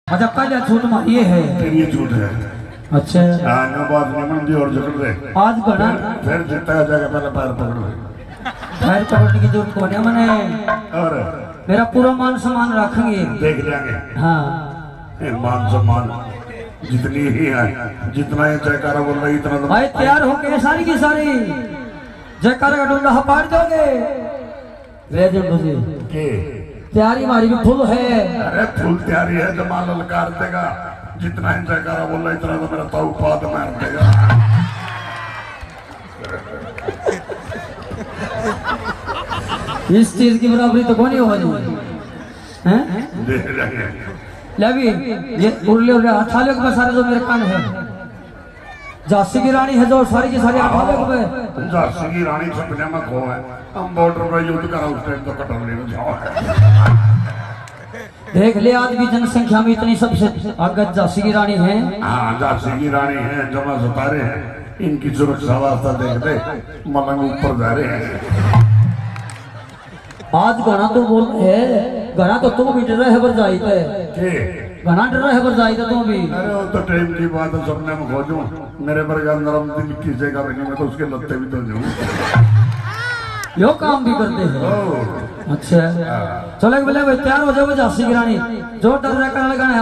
अच्छा पहले झूठ मारिए है ये झूठ है। अच्छा बात निमन दी और जकड़ दे आज बड़ा फिर जितना जाएगा पहले पैर पकड़ ले। पैर पकड़ने की जरूरत को नहीं मैंने और मेरा पूरा मान सम्मान रखेंगे देख लेंगे। हाँ ये मान सम्मान जितनी ही है जितना ही जयकारा बोल रही इतना तो भाई तैयार हो के सारी की सारी जयकारा का डूंगा हपाड़ दोगे वे जंडू जी के तैयारी हमारी भी फुल है। अरे फुल तैयारी है जमाल ललकार देगा जितना ही जयकारा बोल रहा इतना तो मेरा ताऊ पाद मार देगा। इस चीज की बराबरी तो कौन ही होगी हैं देख लेंगे। ले भी ये उरले उरले अठाले के सारे जो मेरे कान है झांसी की रानी है जो सारी की सारी अठाले के झांसी की रानी सपने में खो है हम बॉर्डर पर युद्ध करा उस टाइम तो कटौले में जाओ देख ले आज की जनसंख्या में इतनी सबसे आगे झांसी की रानी है। हाँ झांसी की रानी है जमा सतारे हैं इनकी सुरक्षा वास्ता देखते मलंग ऊपर जा रहे हैं। आज गाना तो बोल है गाना तो तुम भी डर रहे पर जाई थे गाना डर रहे पर जाई थे तुम भी। अरे वो तो टाइम की बात है सपने में खोजूं मेरे पर नरम दिल किसी का भी नहीं मैं तो उसके लत्ते भी तो जाऊं यो काम भी करते हैं। अच्छा चलो बोले भाई तैयार हो जाओ झांसी की रानी जो डर रहा करने लगा है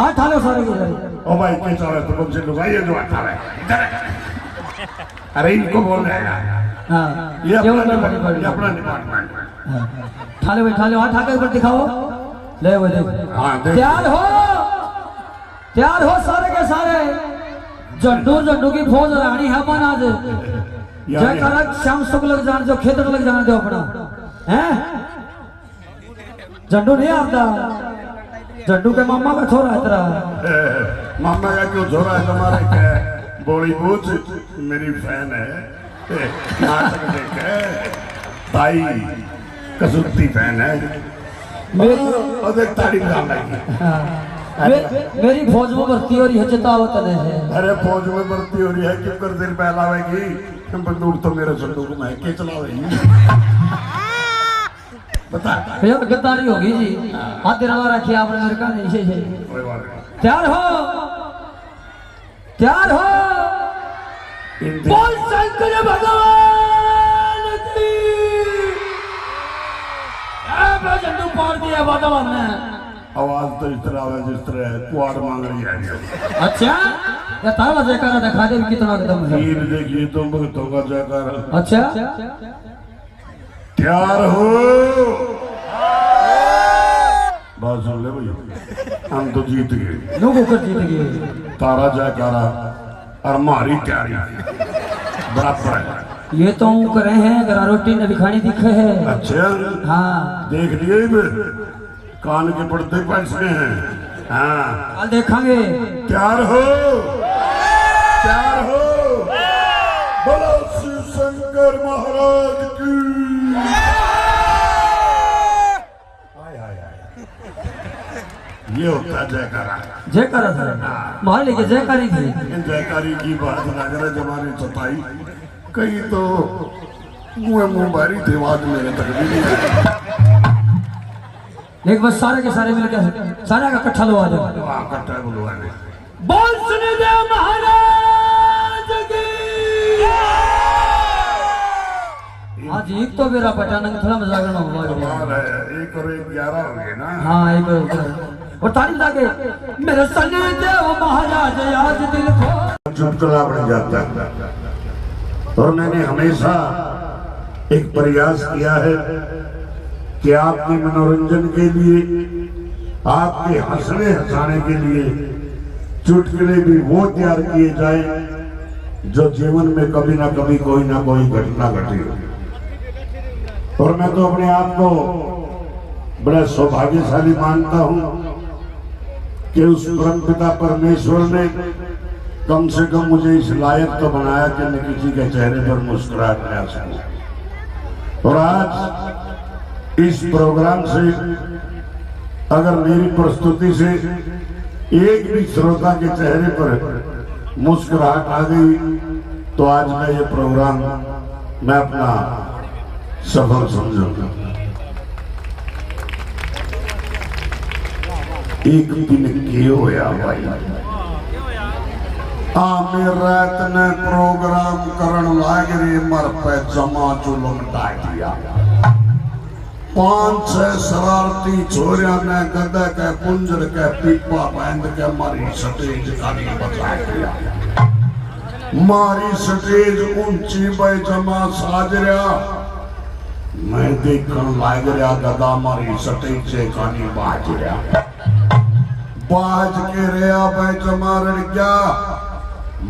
आठ हालो सारे की सारी। ओ भाई क्या चाह रहे तुम से लुगाई है जो आता है अरे इनको बोल रहे हैं हाँ ये अपना डिपार्टमेंट ठाले भाई ठाले हाथ आगे ऊपर दिखाओ ले वो देख तैयार हो सारे के सारे झंडू की फौज रानी है अपन आज जयकारा श्याम शुक्ल लग जान जो खेत लग जाने दो अपना हैं झंडू नहीं आता झंडू के मामा का छोरा है तेरा मामा का क्यों छोरा है तुम्हारे क्या बॉलीवुड मेरी फैन है नाटक देखे भाई कसुत्ती फैन है मेरी तारीफ मेरी फौज में भर्ती हो रही है चेतावत है। अरे फौज में भर्ती हो रही है क्यों कर दिन पहलावेगी बंदूक तो मेरे संदूक में है के चलावेगी बता भैया गद्दारी होगी जी हाथ रवा रखिए आपने मेरे का नहीं तैयार हो बोल शंकर भगवान की झंडू पार दिया वातावरण ने आवाज तो इस तरह है जिस तरह कुआर मांग रही है। अच्छा ये ताला जयकारा दिखा दे कितना कदम है तीर देखिए तो भक्तों का जयकारा। अच्छा तैयार हो बात सुन ले भाई हम तो जीत गए लोगों को जीत गए तारा जयकारा और हमारी तैयारी बराबर है। ये तो करे हैं अगर रोटी ने दिखानी दिखे है। अच्छा हाँ देख लिए कान के पर्दे पैसे हैं। हाँ कल देखेंगे तैयार हो बोलो शिव शंकर महाराज की ये होता है जयकारा था मान लीजिए जयकारी थी जयकारी की बात लग रहा जमाने सताई कहीं तो मुंह बारी थे बात मेरे तक भी नहीं आई। लेकिन बस सारे के सारे मिलकर सारा का इकट्ठा लो आ जाओ इकट्ठा बुलवा दे बोल सुने दे महाराज की आज एक तो मेरा पटानंग थोड़ा मजाक में हुआ एक और 11 हो गए ना। हाँ एक और तारीफ लाके मेरे सने दे महाराज आज दिल को चुटकुला बन जाता है। और मैंने हमेशा एक प्रयास किया है कि आपके मनोरंजन के लिए आपके हंसने हंसाने के लिए चुटकुले भी वो तैयार किए जाए जो जीवन में कभी ना कभी कोई ना कोई घटना घटी। और मैं तो अपने आप को बड़ा सौभाग्यशाली मानता हूं कि उस परमपिता परमेश्वर ने कम से कम मुझे इस लायक तो बनाया कि मैं किसी के चेहरे पर मुस्कुराहट ला सकूं। और आज इस प्रोग्राम से अगर मेरी प्रस्तुति से एक भी श्रोता के चेहरे पर मुस्कुराहट आ गई तो आज का ये प्रोग्राम मैं अपना सफल समझूंगा। एक दिन की होया भाई आमिर रात ने प्रोग्राम करण लाग रे मर पे जमा जुलम डाटिया 5-6 शरारती छोरिया ने गदा के पुंजर के पीपा बांध के मारी स्टेज गाड़ी बचा दिया। मारी स्टेज ऊंची पे जमा साजरिया मैं देखन लाग रहा गदा मारी स्टेज से गानी बाज रहा बाज के रहा पे जमा गया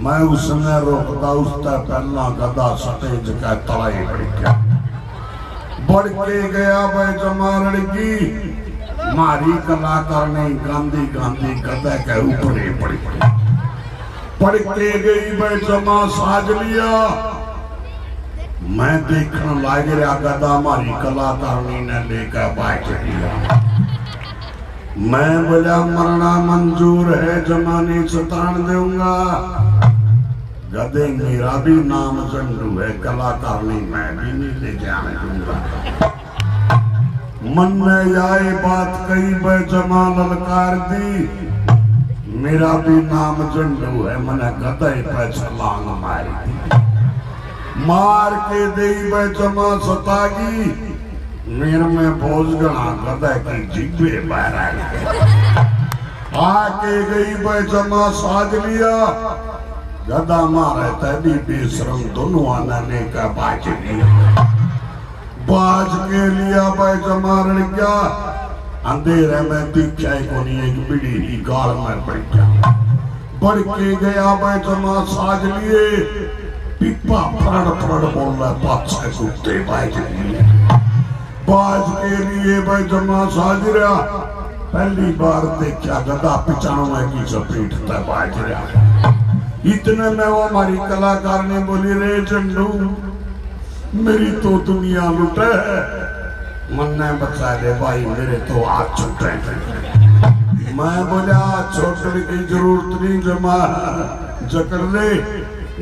मैं उसने रोकता उससे पहला गदा स्टेज का तलाई बढ़ के गया भाई जमा लड़की मारी कलाकार ने गांधी गांधी गदा के ऊपर पड़ के गई भाई जमा साज लिया मैं देखने लाग रहा गदा मारी कलाकारनी ने लेकर बैठ लिया। मैं बोला मरना मंजूर है जमाने सतान दूंगा गधे मेरा भी नाम चंडू है कलाकारनी मैं भी नहीं ले जाने दूंगा। मन में आए बात कही बै जमा ललकार दी मेरा भी नाम चंडू है मैंने गधे पे छलांग मारी दी मार के दे बै जमा सतागी मेरे में भोज गणा गधे की जिब्बे बहरा आके गई बै जमा साज लिया गदा मारे तभी बेशरम दोनों आने का बाज लिया बाज के लिया भाई जमा लड़का अंधेरे में दिखा कोनी एक बिड़ी ही गाल में बढ़ के गया भाई जमा साज लिए पिपा फड़ बोल रहा पाछे कुत्ते बाज लिए बाज के लिए भाई जमा साज रहा पहली बार देखा गदा 95 की चपेट तक बाज रहा। इतने में वो हमारी कलाकार ने बोली रे चंडू मेरी तो दुनिया लुटे मन ने बचा ले भाई मेरे तो हाथ छूटे मैं बोला छोड़ने की जरूरत नहीं जमा जकड़ ले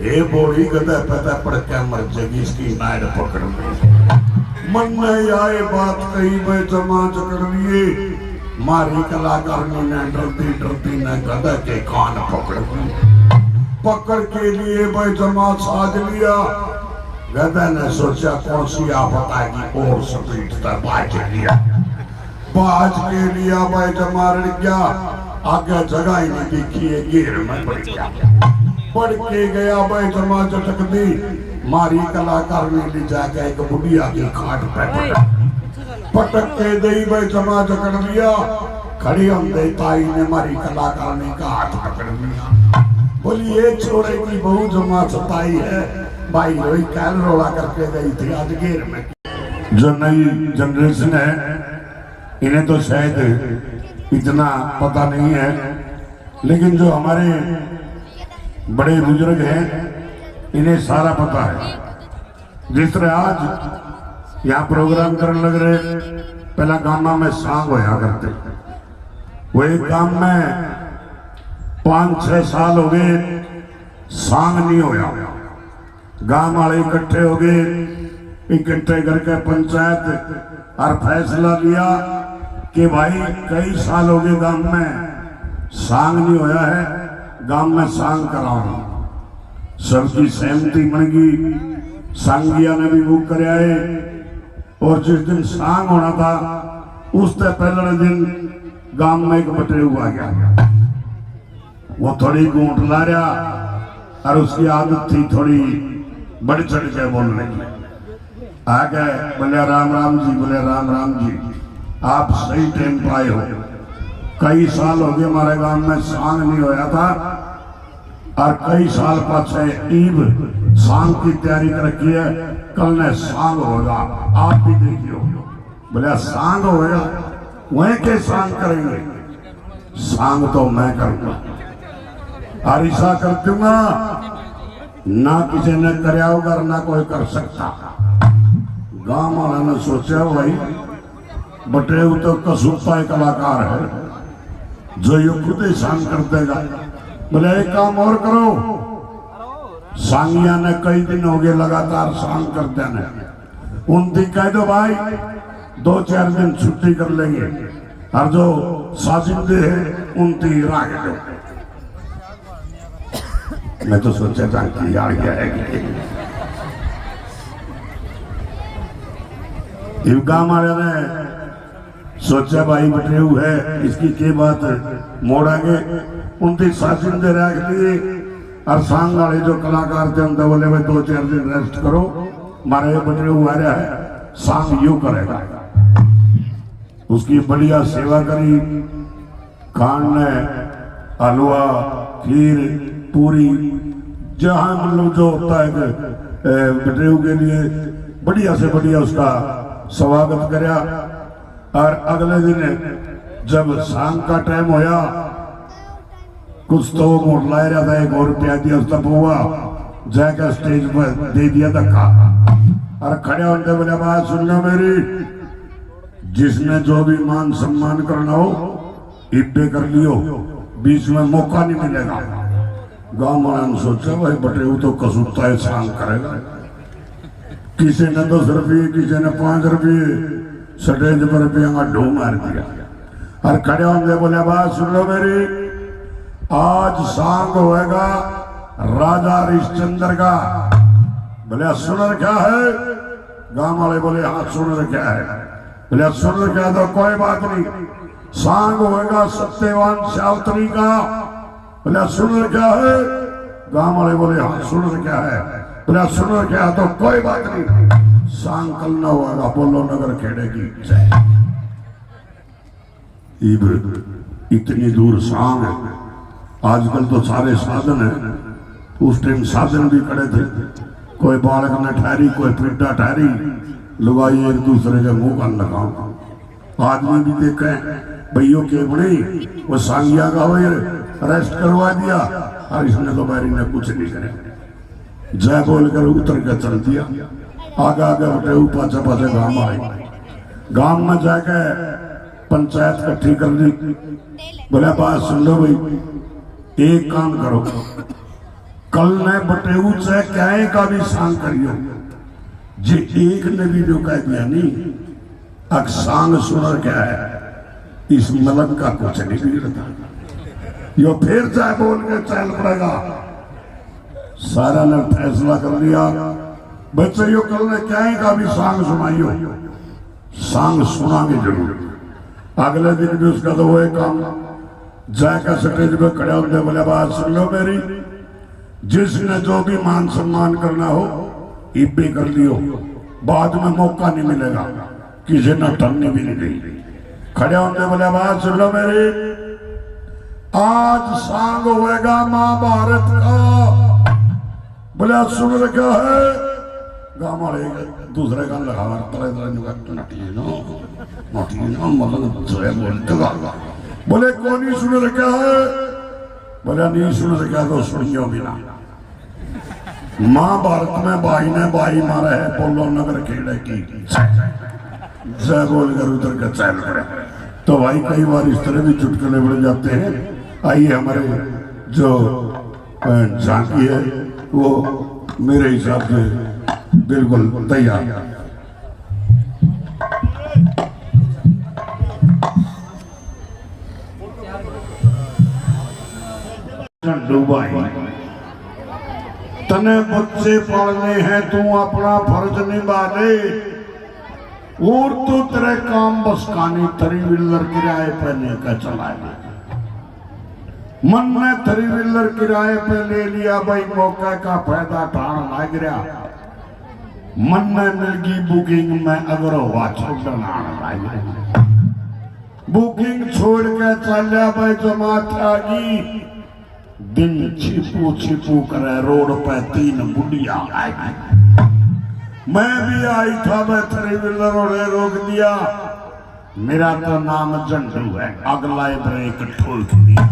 ये बोली गदा पता पड़ के मर जाएगी इसकी नाड़ पकड़ ली मन में आए बात कही मैं जमा जकड़ लिए मारी कलाकार ने डरती ने गदा के कान पकड़ के लिए भाई जमा साज लिया गदा ने सोचा कौन सी आफत आएगी और स्पीड तक बाज लिया बाज के लिया भाई जमा गया आगे जगह ही नहीं दिखी है घेर में पड़ के गया भाई जमा चटक दी मारी कलाकार ने ले जाके एक बुढ़िया की खाट पे पटक के दई भाई जमा जकड़ लिया खड़ी हम दे ताई ने मारी कलाकार ने का हाथ पकड़ लिया बोली ये छोरे की बहु जमा सताई है भाई रोई कैल रोला करके गई थी आज घेर में। जो नई जनरेशन है इन्हें तो शायद इतना पता नहीं है लेकिन जो हमारे बड़े बुजुर्ग हैं इन्हें सारा पता है। जिस तरह आज यहाँ प्रोग्राम करने लग रहे पहला गामा में सांग होया करते वो एक काम में 5-6 साल हो गए सांग नहीं होया गांव वाले इकट्ठे हो गए इकट्ठे करके पंचायत और फैसला लिया कि भाई कई साल हो गए गांव में सांग नहीं होया है गांव में सांग कराओ सबकी सहमति बन गई सांगिया ने भी बुक कर आए और जिस दिन सांग होना था उससे पहले दिन गांव में एक बटे हुआ गया वो थोड़ी गूंठ ला रहा और उसकी आदत थी थोड़ी बढ़ चढ़ के बोलने की आ गए बोले राम राम जी बोले राम राम जी आप सही टाइम पर आए हो कई साल हो गए हमारे गांव में सांग नहीं होया था और कई साल पाछे ईब सांग की तैयारी कर रखी है कल ने सांग होगा आप भी देखियो बोले सांग होगा वहीं के सांग करेंगे सांग तो मैं करूंगा आरिशा कर दूंगा ना किसी ने करया होगा ना कोई कर सकता। गांव वाला ने सोचा भाई बटे तो कसूता कलाकार है जो ये खुद ही सांग कर देगा बोले एक काम और करो सांगिया ने कई दिन हो गए लगातार सांग कर देने उनकी कह दो भाई 2-4 दिन छुट्टी कर लेंगे और जो साजिंदे हैं उनकी राग दो। मैं तो सोचा था कि यार क्या है कि गांव वाले ने सोचा भाई बटेऊ है इसकी के बात मोड़ांगे, उनकी साजिंदे रख लिए। और सांग वाले जो कलाकार थे उनसे बोले भाई 2-4 दिन रेस्ट करो, मारे बटेऊ आ रहा है, सांग यू करेगा। उसकी बढ़िया सेवा करी, खान ने हलवा खीर पूरी जहां मतलब जो होता है बटेऊ के लिए बढ़िया से बढ़िया उसका स्वागत कराया। और अगले दिन जब शाम का टाइम होया, कुछ तो मोड़ ला रहा था, 1 और रुपया दिया उसका हुआ, जाकर स्टेज पर दे दिया धक्का। और खड़े होते बोले बात सुन लो मेरी, जिसने जो भी मान सम्मान करना हो इब्बे कर लियो, बीच में मौका नहीं मिलेगा। गांव वालों ने सोचा भाई बटेऊ तो कसूता है, शाम करेगा। किसी ने 10 रुपये, किसी ने 5 रुपये, स्टेज पर रुपया ढो मार दिया। और खड़े होंगे बोले बात सुन लो मेरी, आज सांग होएगा राजा हरिश्चंद्र का। बोले सुन रखा है? गांव वाले बोले हाँ सुन रखा है। बोले सुन रखा है तो कोई बात नहीं, सांग होएगा सत्यवान सावत्री का। बोले सुन रखा है? गांव वाले बोले हाँ सुन रखा है। बोले सुन रखा है तो कोई बात नहीं, सांग कल न होगा बोलो नगर खेड़े की जय। इतनी दूर सांग है, आजकल तो सारे साधन है, उस टाइम साधन भी खड़े थे। कोई बालक ने ठहरी, कोई पिड्डा ठहरी, लुगाई एक दूसरे के मुंह कान लगाओ। आदमी भी देखे भैयों के बड़ी वो सांगिया का हो रेस्ट करवा दिया, और इसने तो बैरी ने कुछ नहीं करे, जय बोलकर उतर के चल दिया। आगे आगे बटे पाछे पाछे गांव आए, गांव में जाके पंचायत इकट्ठी कर ली। बोले बात सुन लो भाई, एक काम करो, कल ने बटेऊ से क्या का भी सांग करियो। जे एक ने भी जो कह दिया नहीं अब सांग सुनर क्या है, इस मलक का कुछ नहीं बिगड़ता, यो फिर चाहे बोल के चल पड़ेगा। सारा ने फैसला कर लिया, बच्चे यो कल ने क्या का भी सांग सुनाइयो, सांग सुनागे जरूर। अगले दिन भी उसका तो वो काम जाकर स्टेज पे खड़े होते बोले बात सुन लो मेरी, जिसने जो भी मान सम्मान करना हो इब्बे कर लियो, बाद में मौका नहीं मिलेगा, किसी ने टन्नी भी नहीं दी। खड़े होते बोले बात सुन लो मेरी, आज सांग होएगा महाभारत का। बोले सुन रखा है? गाँव वाले दूसरे गान लगा बोले कौन ही सुन रखा है? बोले नहीं सुन रखा तो सुनियो बिना। महाभारत में भाई ने भाई मारा है, बोलो नगर खेड़े की जय बोलकर उधर का चैल पड़े। तो भाई कई बार इस तरह भी चुटकुले बढ़ जाते हैं। आइए हमारे जो झांकी है वो मेरे हिसाब से बिल्कुल तैयार। डूबाई तने बच्चे पढ़ने हैं, तू अपना फर्ज निभा दे, और तो तेरे काम बस कानी 3 व्हीलर किराए पे लेकर चलाए। मन ने 3 व्हीलर किराए पे ले लिया भाई, मौके का फायदा ठाण लग रहा। मन ने मिलगी बुकिंग में अगर हुआ छोड़ना, बुकिंग छोड़ के चलिया भाई जमात आ गई। दिन छिपू छिपू करे रोड पे 3 बुढ़िया आई, मैं भी आई था, मैं 3 व्हीलर रोक दिया। मेरा तो नाम जंडू है, अगला ब्रेक ठोक दिया।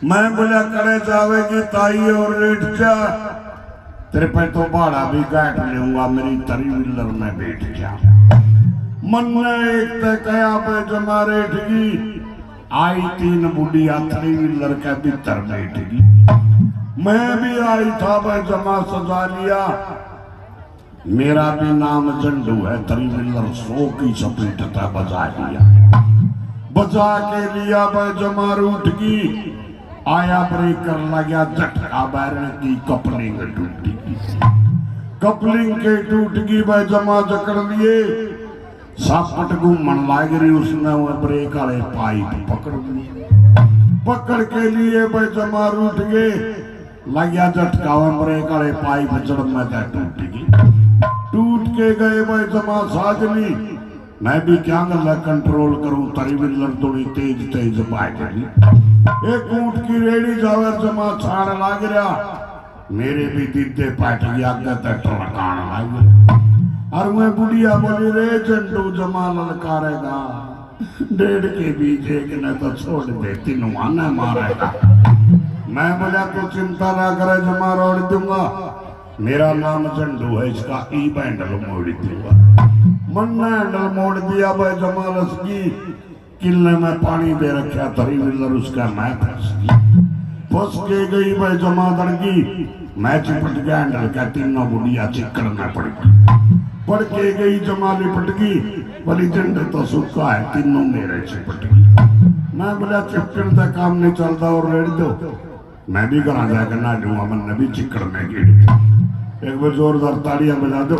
मैं बोला करे जावेगी ताई और रेट जा, तेरे पे तो भाड़ा भी काट लूंगा, मेरी 3 व्हीलर में बैठ जा। मन ने एक तय कया पे जमा रेट की, आई 3 बुढ़िया 3 व्हीलर के भीतर बैठ गई। मैं भी आई था भाई जमा सजा लिया। मेरा भी नाम जंडू है, 3 व्हीलर 100 की चपेटता बजा दिया। बचा के लिया भाई जमा रूठ की, आया ब्रेक कर लगा झटका बैरन की कपलिंग टूट गई, कपलिंग के टूट गई भाई जमा जकड़ लिए, सापट घूमन लग रही, उसने वो ब्रेक वाले पाइप पकड़ लिए, पकड़ के लिए भाई जमा रूठ गए, लगा झटका ब्रेक वाले पाइप जड़ में टूट गई, टूट के गए भाई जमा साजनी, मैं भी क्या गल्ला कंट्रोल करूं, तरी व्हीलर थोड़ी तेज तेज भाग गई, एक ऊंट की रेड़ी जावे जमा छाड़ लग रहा, मेरे भी दीदे पाट गया टरकान लग गया, और मैं बुढ़िया बोली रे झंडू जमा ललकारेगा, 1.5 के बीज एक ने तो छोड़ दे, तीनों आने मारेगा। मैं बोला तू चिंता ना करे जमा रोड़ दूंगा, मेरा नाम झंडू है, इसका ई बैंडल मोड़ दूंगा। मन ने हैंडल मोड़ दिया भाई जमा लसकी, किले में पानी दे रखा, तरी व्हीलर उसका मैं फंस के गई भाई जमा दड़गी, मैं चिपट गया हैंडल का, तीनों बुढ़िया चिकड़ में पड़ के गई जमा लिपट गई, बोली झंडे तो सूखा है, तीनों मेरे चिपट गई। मैं बोला चिपकन का काम नहीं चलता और रेड़ दो, मैं भी घर जाकर ना दूंगा, मन भी चिकड़ में गिर गया। एक बार जोरदार तालियां बजा दो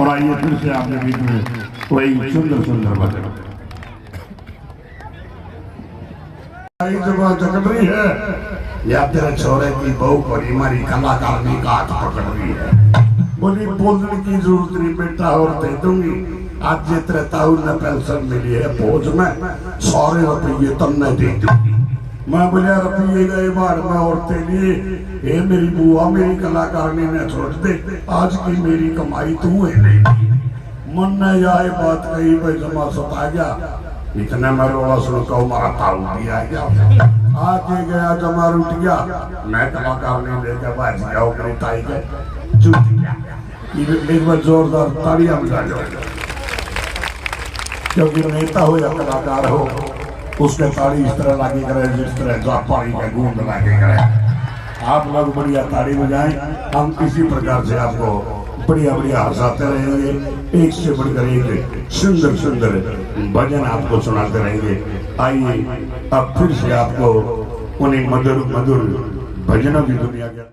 और आइए फिर से आपके बीच में वही सुंदर सुंदर भजन। जब जगड़ रही है या तेरे छोरे की बहू बड़ी मारी कलाकार की हाथ पकड़ रही है, बोली बोलने की जरूरत नहीं बेटा और दे दूंगी, आज जितने ताऊ ने पेंशन मिली है फौज में, 100 रुपये तुमने दे दूंगी। मैं बोलिया रुपये गए बाढ़ में औरतें लिए, ये मेरी बुआ मेरी कलाकारनी ने छोड़ दे, आज की मेरी कमाई तू है नहीं। मन ने यह बात कही भाई जमा सता गया, इतने में रोला सुन का हमारा ताऊ भी आ गया, आके गया जमा रूठ गया, मैं कलाकारनी लेकर बाज गया अपनी ताई के जूट गया। एक बार जोरदार तालियां बजा दो, क्योंकि नेता हो या कलाकार हो उसके ताड़ी इस तरह लागे करे जिस तरह जापानी का गूंद लागे करे। आप लोग बढ़िया ताड़ी बजाएं, हम इसी प्रकार से आपको बढ़िया बढ़िया हंसाते रहेंगे, एक से बढ़कर एक सुंदर सुंदर भजन आपको सुनाते रहेंगे। आइए अब फिर से आपको उन्हें मधुर मधुर भजनों की दुनिया के